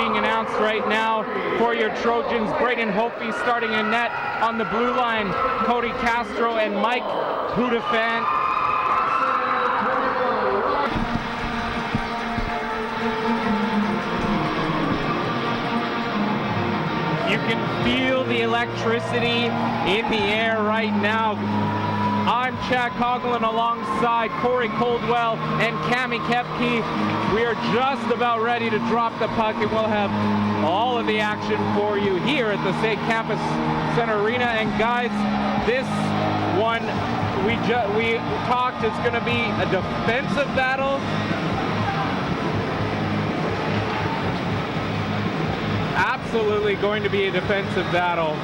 being announced right now for your Trojans. Braden Hopey starting in net on the blue line. Cody Castro and Mike Hudafant. You can feel the electricity in the air right now. I'm Chad Coughlin alongside Corey Coldwell and Cami Kepke. We are just about ready to drop the puck, and we'll have all of the action for you here at the SAIT Campus Center Arena. And guys, this one, we talked it's going to be a defensive battle. Absolutely going to be a defensive battle.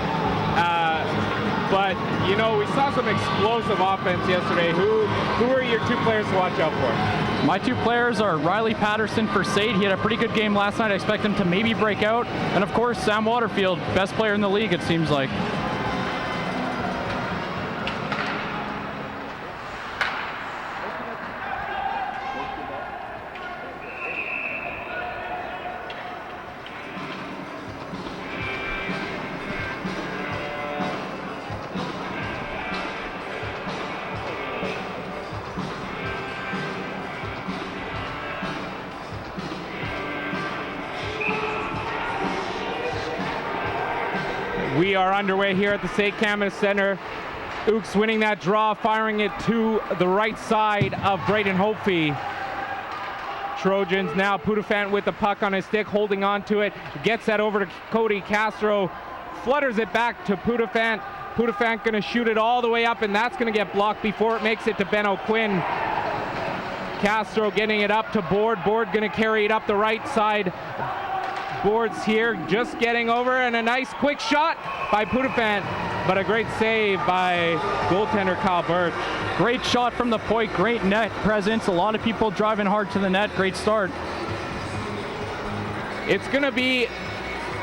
But, you know, we saw some explosive offense yesterday. Who are your two players to watch out for? My two players are Riley Patterson for SAIT. He had a pretty good game last night. I expect him to maybe break out. And, of course, Sam Waterfield, best player in the league, it seems like. We are underway here at the SAIT Campus Center. Ooks winning that draw, firing it to the right side of Braden Hopey. Trojans now, Pudafant with the puck on his stick, holding on to it, gets that over to Cody Castro, flutters it back to Pudafant. Pudafant going to shoot it all the way up, and that's going to get blocked before it makes it to Ben O'Quinn. Castro getting it up to Board. Board going to carry it up the right side. Boards here, just getting over, and a nice quick shot by Pudafant, but a great save by goaltender Kyle Birch. Great shot from the point, great net presence, a lot of people driving hard to the net, great start. It's going to be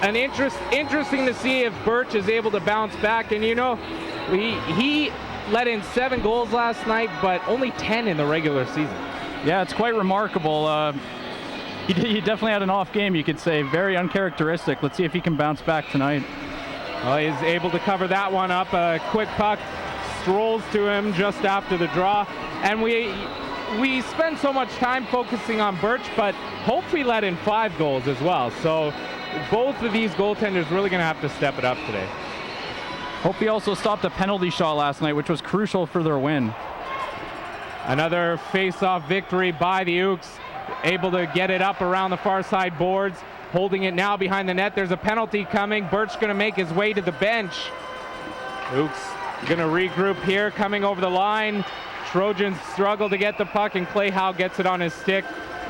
an interesting to see if Birch is able to bounce back, and you know, he let in 7 goals last night, but only 10 in the regular season. Yeah, it's quite remarkable. He definitely had an off game, you could say. Very uncharacteristic. Let's see if he can bounce back tonight. Well, he's able to cover that one up. A quick puck strolls to him just after the draw. And we spend so much time focusing on Birch, but hopefully let in 5 goals as well. So both of these goaltenders really going to have to step it up today. Hope he also stopped a penalty shot last night, which was crucial for their win. Another face-off victory by the Ooks. Able to get it up around the far side boards, holding it now behind the net. There's a penalty coming. Birch going to make his way to the bench. Ooks going to regroup here, coming over the line. Trojans struggle to get the puck, and Clay Howe gets it on his stick.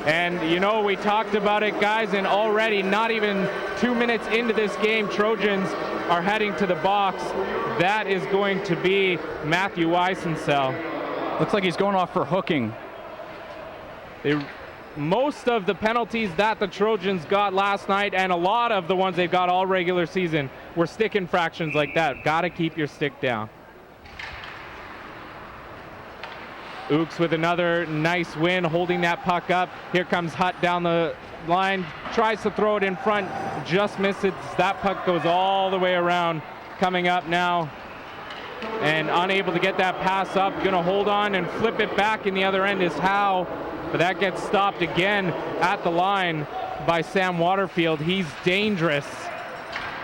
And, you know, we talked about it, guys, and already not even 2 minutes into this game, Trojans are heading to the box. That is going to be Matthew Weissensell. Looks like he's going off for hooking. Most of the penalties that the Trojans got last night, and a lot of the ones they've got all regular season, were stick infractions like that. Got to keep your stick down. Ooks with another nice win, holding that puck up. Here comes Hutt down the line, tries to throw it in front, just misses. That puck goes all the way around. Coming up now, and unable to get that pass up. Gonna hold on and flip it back in the other end is Howe. But that gets stopped again at the line by Sam Waterfield. He's dangerous.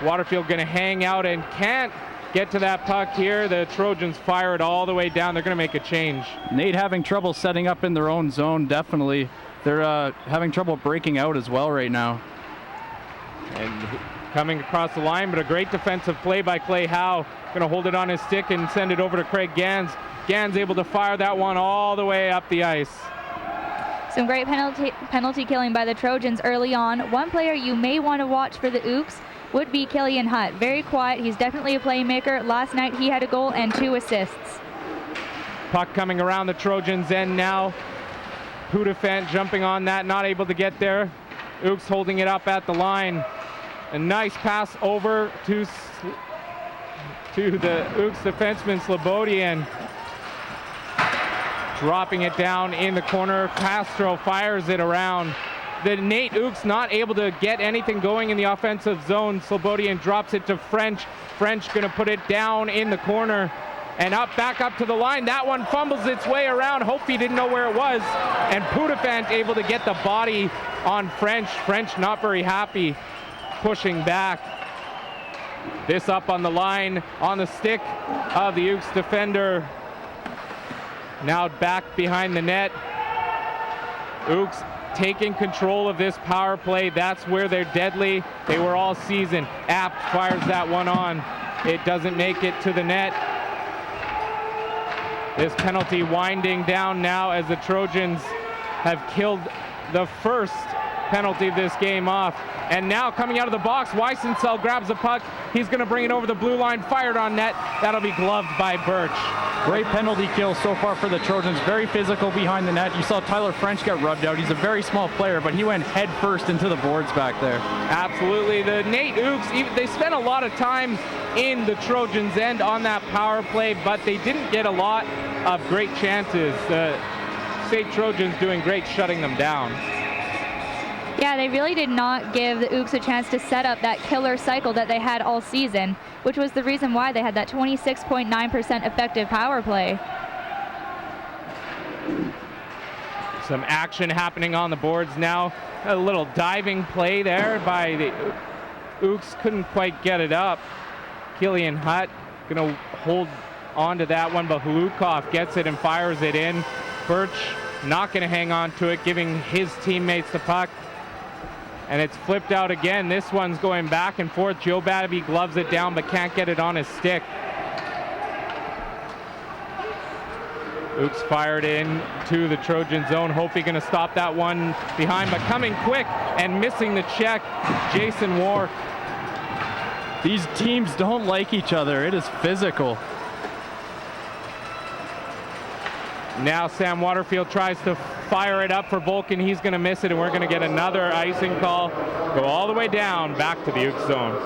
Waterfield going to hang out and can't get to that puck here. The Trojans fire it all the way down. They're going to make a change. NAIT having trouble setting up in their own zone, definitely. They're having trouble breaking out as well right now. And coming across the line, but a great defensive play by Clay Howe. Going to hold it on his stick and send it over to Craig Gans. Gans able to fire that one all the way up the ice. Some great penalty killing by the Trojans early on. One player you may want to watch for the Ooks would be Killian Hutt. Very quiet. He's definitely a playmaker. Last night he had a goal and 2 assists. Puck coming around the Trojans' end now. Pudafant jumping on that, not able to get there. Ooks holding it up at the line. A nice pass over to the Ooks defenseman Slobodian. Dropping it down in the corner. Castro fires it around. the NAIT Ooks not able to get anything going in the offensive zone. Slobodian drops it to French. French going to put it down in the corner and back up to the line. That one fumbles its way around. Hope he didn't know where it was. And Pudafant able to get the body on French. French not very happy, pushing back. This up on the line, on the stick of the Ooks defender. Now back behind the net. Ooks taking control of this power play. That's where they're deadly. They were all season. Apt fires that one on. It doesn't make it to the net. This penalty winding down now as the Trojans have killed the first penalty of this game off. And now coming out of the box, Weissensell grabs the puck. He's going to bring it over the blue line, fired on net. That'll be gloved by Birch. Great penalty kill so far for the Trojans. Very physical behind the net. You saw Tyler French get rubbed out. He's a very small player, but he went head first into the boards back there. Absolutely. The NAIT Ooks, they spent a lot of time in the Trojans' end on that power play, but they didn't get a lot of great chances. The SAIT Trojans doing great shutting them down. Yeah, they really did not give the Ooks a chance to set up that killer cycle that they had all season, which was the reason why they had that 26.9% effective power play. Some action happening on the boards now. A little diving play there by the Ooks, couldn't quite get it up. Killian Hutt gonna hold on to that one, but Hulukov gets it and fires it in. Birch not gonna hang on to it, giving his teammates the puck. And it's flipped out again. This one's going back and forth. Joe Batterby gloves it down but can't get it on his stick. Ooks fired in to the Trojan zone. Hope gonna stop that one behind, but coming quick and missing the check, Jason Wark. These teams don't like each other. It is physical. Now Sam Waterfield tries to fire it up for Volkin. He's going to miss it, and we're going to get another icing call. Go all the way down, back to the Ooks zone.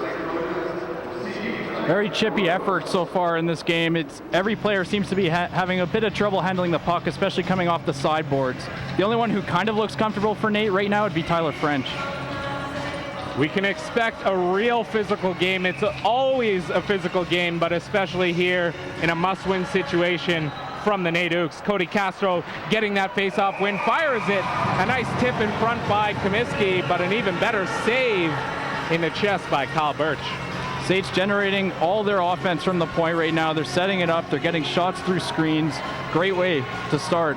Very chippy effort so far in this game. Every player seems to be having a bit of trouble handling the puck, especially coming off the sideboards. The only one who kind of looks comfortable for NAIT right now would be Tyler French. We can expect a real physical game. It's always a physical game, but especially here in a must-win situation from the NAIT Ooks. Cody Castro getting that face-off win, fires it. A nice tip in front by Comiskey, but an even better save in the chest by Kyle Birch. SAIT's generating all their offense from the point right now. They're setting it up. They're getting shots through screens. Great way to start.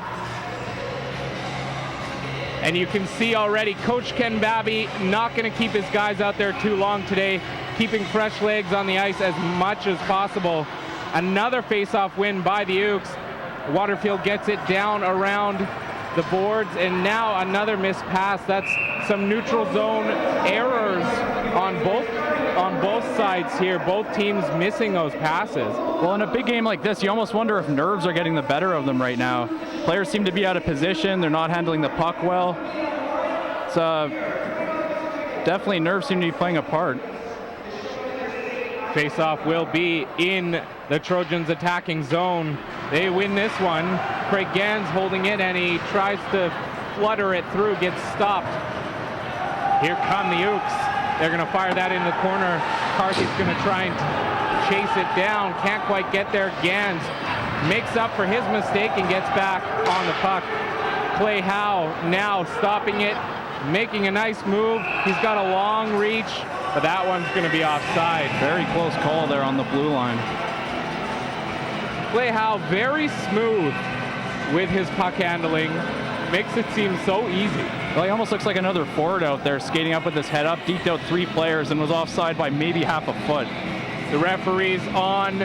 And you can see already Coach Ken Babby not going to keep his guys out there too long today, keeping fresh legs on the ice as much as possible. Another face-off win by the Ooks. Waterfield gets it down around the boards, and now another missed pass. That's some neutral zone errors on both sides here. Both teams missing those passes. Well, in a big game like this, you almost wonder if nerves are getting the better of them right now. Players seem to be out of position. They're not handling the puck well. It's definitely nerves seem to be playing a part. Face-off will be in the Trojans' attacking zone. They win this one. Craig Gans holding it, and he tries to flutter it through, gets stopped. Here come the Ooks. They're going to fire that in the corner. Carthy's going to try and chase it down. Can't quite get there. Gans makes up for his mistake and gets back on the puck. Clay Howe now stopping it, making a nice move. He's got a long reach, but that one's going to be offside. Very close call there on the blue line. Clay Howe very smooth with his puck handling. Makes it seem so easy. Well, he almost looks like another forward out there, skating up with his head up, deked out 3 players, and was offside by maybe half a foot. The referees on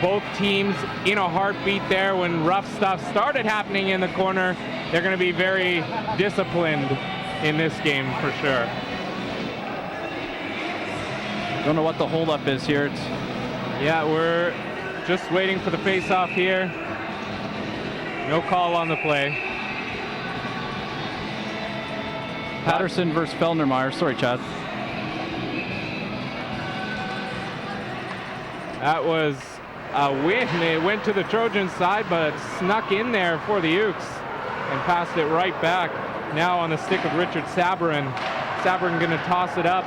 both teams in a heartbeat there when rough stuff started happening in the corner. They're going to be very disciplined in this game for sure. Don't know what the holdup is here. Yeah, we're just waiting for the face-off here. No call on the play. Patterson versus Feldnermeyer. Sorry, Chad. That was a win. It went to the Trojan side, but snuck in there for the Ooks and passed it right back. now on the stick of Richard Sabourin. Sabourin going to toss it up.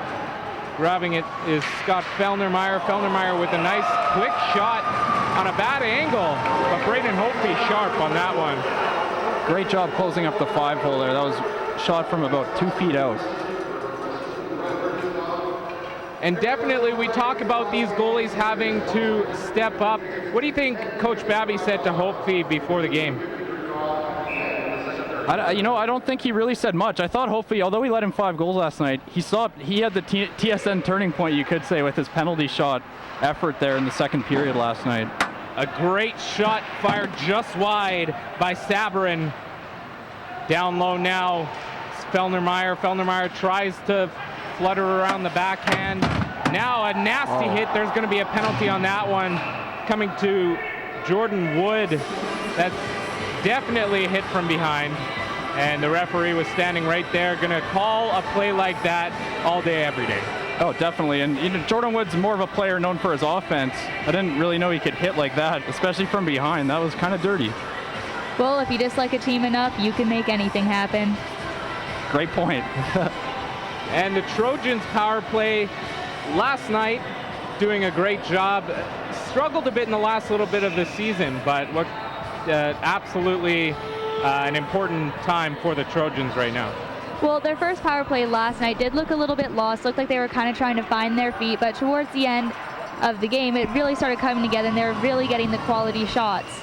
Grabbing it is Scott Fellnermeyer. Fellnermeyer with a nice quick shot on a bad angle, but Braden Hopey sharp on that one. Great job closing up the 5-hole there. That was shot from about 2 feet out. And definitely we talk about these goalies having to step up. What do you think Coach Babby said to Hopey before the game? I don't think he really said much. I thought Hopey, although he let him 5 goals last night, he had the TSN turning point, you could say, with his penalty shot effort there in the second period last night. A great shot fired just wide by Sabourin. Down low now, Fellnermeyer. Fellnermeyer tries to flutter around the backhand. Now a nasty hit. There's going to be a penalty on that one coming to Jordan Wood. That's definitely a hit from behind. And the referee was standing right there, going to call a play like that all day, every day. Oh, definitely. And Jordan Wood's more of a player known for his offense. I didn't really know he could hit like that, especially from behind. That was kind of dirty. Well, if you dislike a team enough, you can make anything happen. Great point. And the Trojans power play last night doing a great job. Struggled a bit in the last little bit of the season, but what absolutely an important time for the Trojans right now. Well, their first power play last night did look a little bit lost. Looked like they were kind of trying to find their feet, but towards the end of the game, it really started coming together, and they were really getting the quality shots.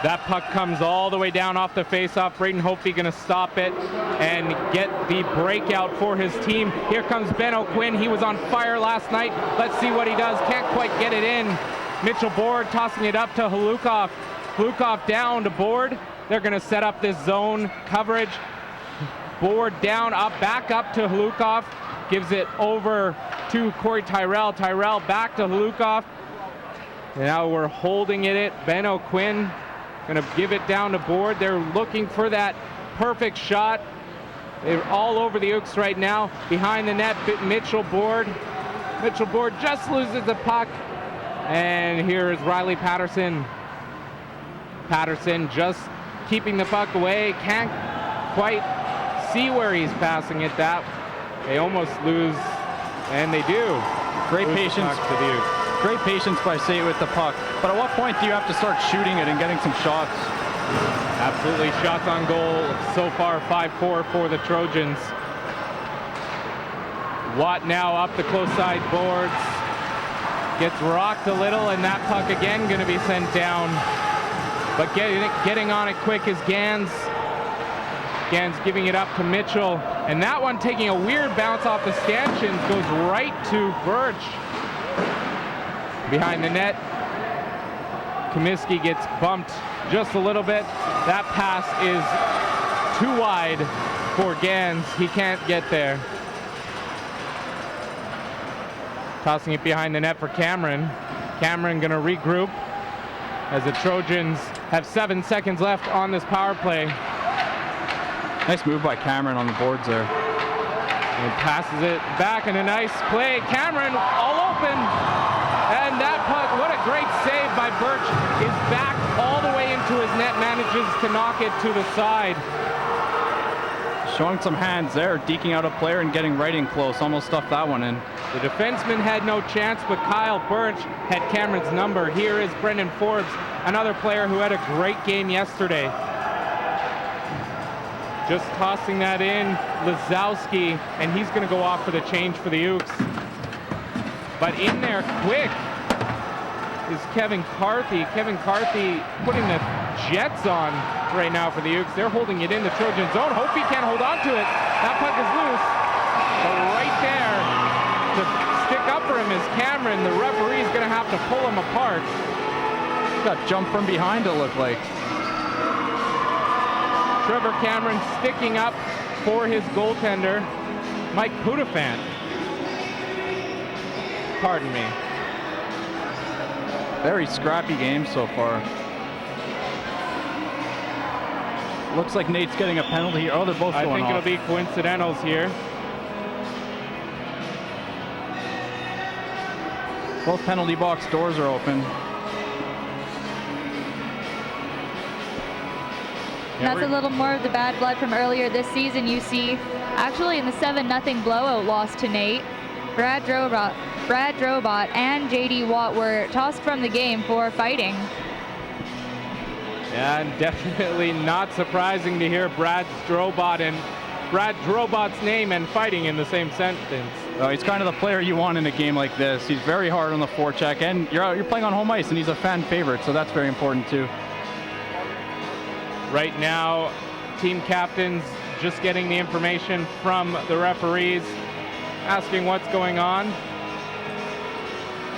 That puck comes all the way down off the faceoff. Braden Hopey going to stop it and get the breakout for his team. Here comes Ben O'Quinn. He was on fire last night. Let's see what he does. Can't quite get it in. Mitchell Board tossing it up to Halukov. Halukov down to Board. They're going to set up this zone coverage. Board down, up, back up to Halukov. Gives it over to Corey Tyrell. Tyrell back to Halukov. Now we're holding it. Ben O'Quinn going to give it down to Board. They're looking for that perfect shot. They're all over the Ooks right now. Behind the net, Mitchell Board. Mitchell Board just loses the puck. And here is Riley Patterson. Patterson just keeping the puck away. Can't quite see where he's passing it. That they almost lose, and they do. Great patience. Great patience by SAIT with the puck. But at what point do you have to start shooting it and getting some shots? Absolutely. Shots on goal so far, 5-4 for the Trojans. Watt now up the close side boards. Gets rocked a little, and that puck again going to be sent down. But getting on it quick is Gans. Gans giving it up to Mitchell. And that one taking a weird bounce off the stanchions goes right to Birch. Behind the net, Comiskey gets bumped just a little bit. That pass is too wide for Gans. He can't get there. Tossing it behind the net for Cameron. Cameron going to regroup as the Trojans have 7 seconds left on this power play. Nice move by Cameron on the boards there. And passes it back in a nice play. Cameron all open. And that puck, what a great save by Birch, is back all the way into his net, manages to knock it to the side. Showing some hands there, deking out a player and getting right in close. Almost stuffed that one in. The defenseman had no chance, but Kyle Birch had Cameron's number. Here is Brendan Forbes, another player who had a great game yesterday. Just tossing that in, Lazowski, and he's going to go off for the change for the Ooks. But in there quick is Kevin Carthy. Kevin Carthy putting the Jets on right now for the Ooks. They're holding it in the Trojan zone. Hope he can't hold on to it. That puck is loose. But right there to stick up for him is Cameron. The referee's going to have to pull him apart. Got jumped from behind, it looked like. Trevor Cameron sticking up for his goaltender, Mike Pudafant. Pardon me. Very scrappy game so far. Looks like Nate's getting a penalty. Oh, they're both going off. I think it'll be coincidentals here. Both penalty box doors are open. And that's a little more of the bad blood from earlier this season. You see, actually in the 7-0 blowout loss to NAIT, Brad Drobot and JD Watt were tossed from the game for fighting. And definitely not surprising to hear Brad Drobot's name and fighting in the same sentence. Oh, he's kind of the player you want in a game like this. He's very hard on the forecheck, and you're playing on home ice, and he's a fan favorite, so that's very important too. Right now, team captains just getting the information from the referees, asking what's going on.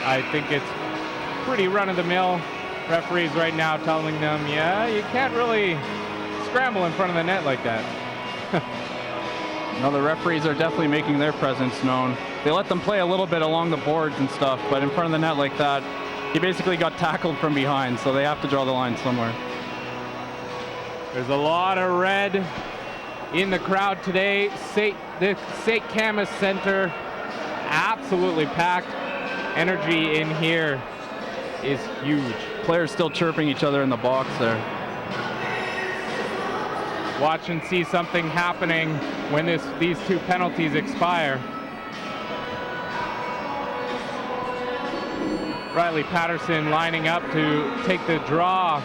I think it's pretty run-of-the-mill. Referees right now telling them, yeah, you can't really scramble in front of the net like that. No, the referees are definitely making their presence known. They let them play a little bit along the boards and stuff, but in front of the net like that, he basically got tackled from behind, so they have to draw the line somewhere. There's a lot of red in the crowd today. The SAIT Camas Center absolutely packed. Energy in here is huge. Players still chirping each other in the box there. Watch and see something happening when these two penalties expire. Riley Patterson lining up to take the draw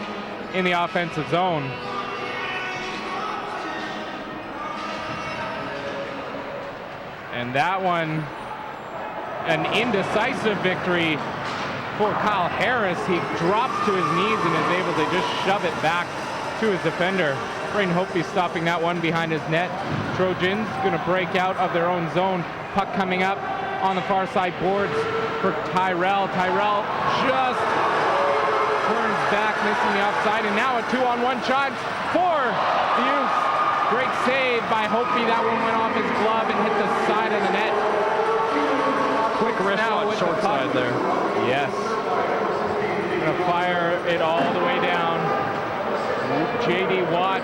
in the offensive zone. And that one, an indecisive victory for Kyle Harris. He drops to his knees and is able to just shove it back to his defender. Braden Hopey stopping that one behind his net. Trojans going to break out of their own zone. Puck coming up on the far side boards for Tyrell. Tyrell just turns back, missing the offside, and now a 2-on-1 shot for the Utes. Great save by Hopey. That one went off his glove and hit the side of the net. Quick wrist shot, short side there. Yes. Going to fire it all the way down. JD Watt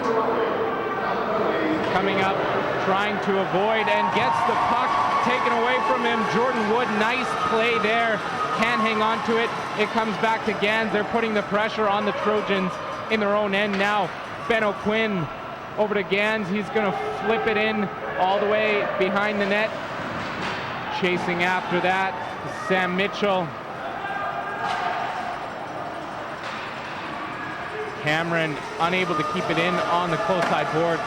coming up, trying to avoid, and gets the puck taken away from him. Jordan Wood, nice play there. Can't hang on to it. It comes back to Gans. They're putting the pressure on the Trojans in their own end now. Ben O'Quinn over to Gans. He's going to flip it in all the way behind the net. Chasing after that, Sam Mitchell. Cameron unable to keep it in on the close side boards.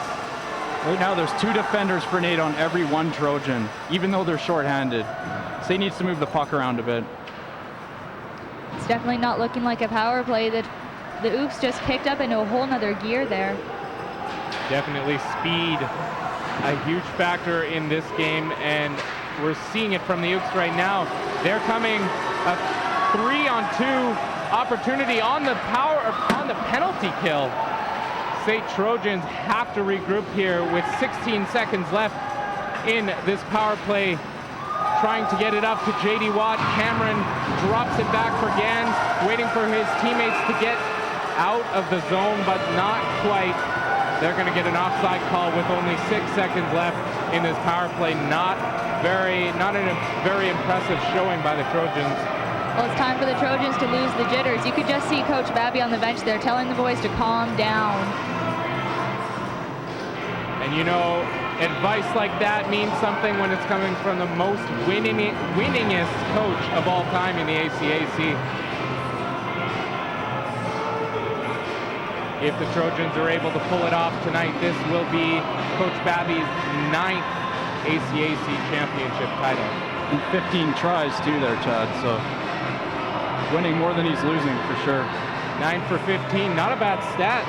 Right now there's 2 defenders for NAIT on every 1 Trojan, even though they're shorthanded. So he needs to move the puck around a bit. It's definitely not looking like a power play. The Oops just kicked up into a whole nother gear there. Definitely speed, a huge factor in this game, and we're seeing it from the Oops right now. They're coming a 3-on-2 opportunity on the penalty kill. SAIT Trojans have to regroup here with 16 seconds left in this power play. Trying to get it up to JD Watt. Cameron drops it back for Gans, waiting for his teammates to get out of the zone, but not quite. They're going to get an offside call with only 6 seconds left in this power play. Not a very impressive showing by the Trojans. Well, it's time for the Trojans to lose the jitters. You could just see Coach Babby on the bench there telling the boys to calm down. And you know, advice like that means something when it's coming from the most winningest coach of all time in the ACAC. If the Trojans are able to pull it off tonight, this will be Coach Babby's 9th ACAC championship title. And 15 tries too there, Chad, so winning more than he's losing for sure. 9 for 15, not a bad stat.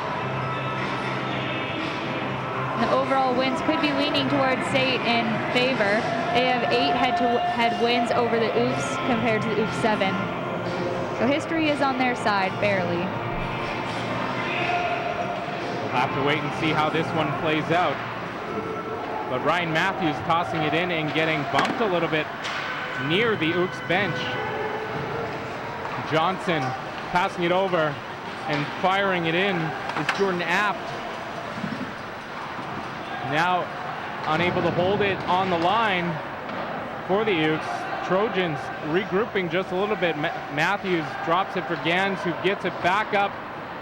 The overall wins could be leaning towards SAIT in favor. They have 8 head-to-head wins over the Oops compared to the Oops 7. So history is on their side, barely. We'll have to wait and see how this one plays out. But Ryan Matthews tossing it in and getting bumped a little bit near the Oops bench. Johnson passing it over and firing it in is Jordan Apt. Now unable to hold it on the line for the Utes. Trojans regrouping just a little bit. Matthews drops it for Gans, who gets it back up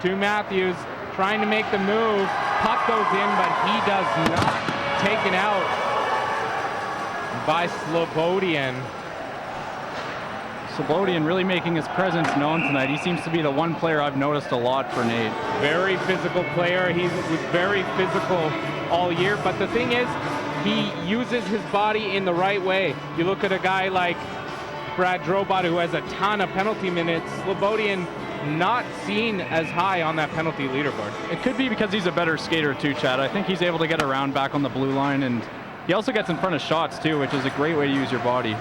to Matthews. trying to make the move. Puck goes in, but he does not. Taken out by Slobodian. Slobodian really making his presence known tonight. He seems to be the one player I've noticed a lot for NAIT. Very physical player. He was very physical all year, but the thing is, he uses his body in the right way. You look at a guy like Brad Drobot, who has a ton of penalty minutes. Slobodian not seen as high on that penalty leaderboard. It could be because he's a better skater too, Chad. I think he's able to get around back on the blue line, and he also gets in front of shots too, which is a great way to use your body.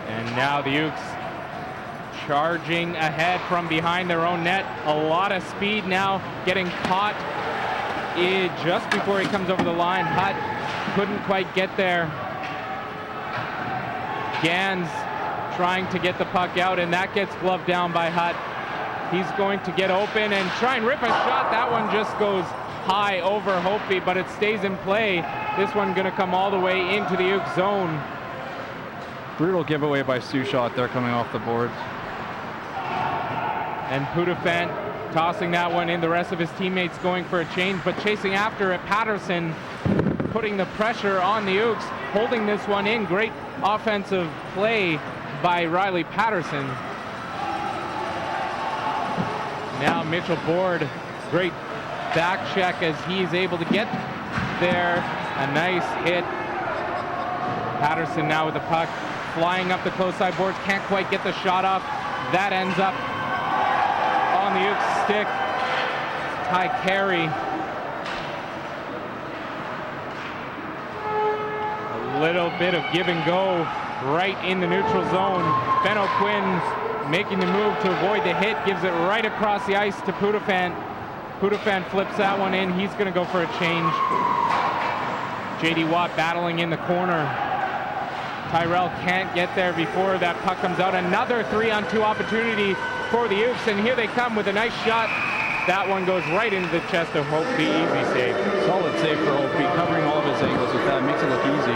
And now the Ukes charging ahead from behind their own net. A lot of speed now, getting caught just before he comes over the line. Hutt couldn't quite get there. Gans trying to get the puck out, and that gets gloved down by Hutt. He's going to get open and try and rip a shot. That one just goes high over Hopey, but it stays in play. This one going to come all the way into the Uke zone. Brutal giveaway by Sushot there coming off the boards. And Pudafant tossing that one in. The rest of his teammates going for a change, but chasing after it. Patterson putting the pressure on the Ukes, holding this one in. Great offensive play by Riley Patterson. Now Mitchell Board, great back check as he's able to get there. A nice hit. Patterson now with the puck, flying up the close side boards, can't quite get the shot off. That ends up on the Ukes stick. Ty Carey. A little bit of give and go right in the neutral zone. Ben O'Quinn making the move to avoid the hit, gives it right across the ice to Pudafant. Pudafant flips that one in. He's going to go for a change. J.D. Watt battling in the corner. Tyrell can't get there before that puck comes out. Another 3-on-2 opportunity for the Ukes, and here they come with a nice shot. That one goes right into the chest of Hopey. Easy save. Solid save for Hopey, covering all of his angles with that. Makes it look easy.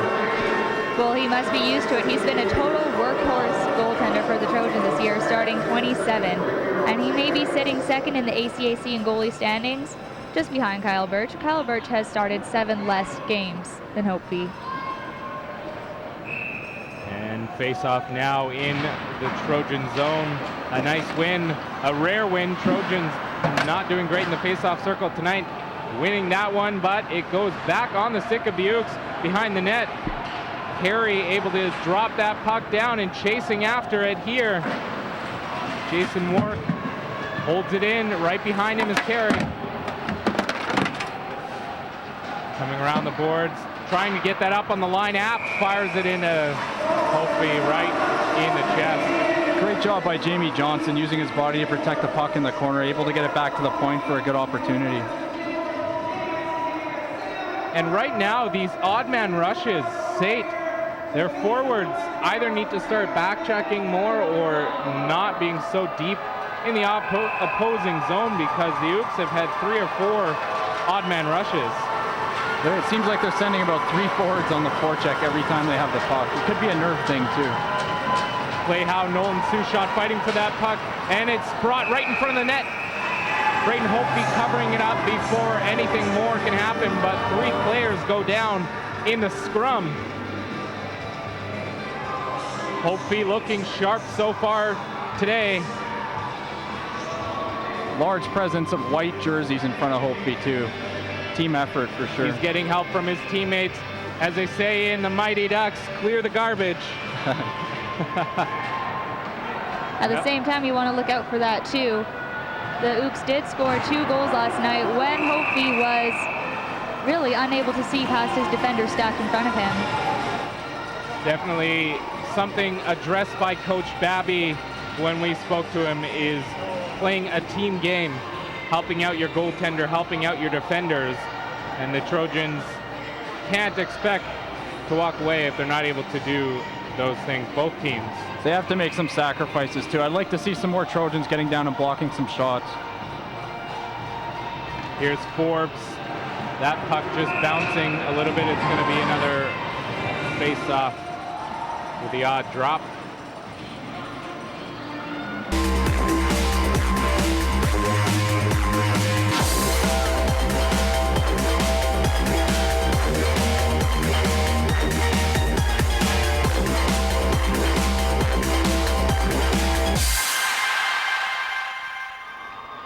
Well, he must be used to it. He's been a total workhorse goaltender for the Trojans this year, starting 27. And he may be sitting second in the ACAC in goalie standings, just behind Kyle Birch. Kyle Birch has started 7 less games than Hopey. And face-off now in the Trojan zone. A nice win, a rare win. Trojans not doing great in the face-off circle tonight, winning that one, but it goes back on the stick of the Ukes behind the net. Carey able to drop that puck down and chasing after it here. Jason Wark holds it in. Right behind him is Carey. Coming around the boards, trying to get that up on the line. App fires it into Hopey right in the chest. Great job by Jamie Johnson using his body to protect the puck in the corner, able to get it back to the point for a good opportunity. And right now, these odd man rushes, SAIT, their forwards either need to start back checking more or not being so deep in the opposing zone, because the Ukes have had 3 or 4 odd man rushes. It seems like they're sending about 3 forwards on the forecheck every time they have the puck. It could be a nerve thing too. Play how Nolan Sushot fighting for that puck, and it's brought right in front of the net. Brayden Hopey covering it up before anything more can happen, but 3 players go down in the scrum. Hopey looking sharp so far today. Large presence of white jerseys in front of Hopey too. Team effort for sure. He's getting help from his teammates. As they say in the Mighty Ducks, clear the garbage. At the same time, you want to look out for that too. The Ukes did score 2 goals last night when Hopey was really unable to see past his defender stacked in front of him. Definitely something addressed by Coach Babby when we spoke to him, is playing a team game, helping out your goaltender, helping out your defenders, and the Trojans can't expect to walk away if they're not able to do those things, both teams. They have to make some sacrifices too. I'd like to see some more Trojans getting down and blocking some shots. Here's Forbes. That puck just bouncing a little bit. It's going to be another face-off with the odd drop.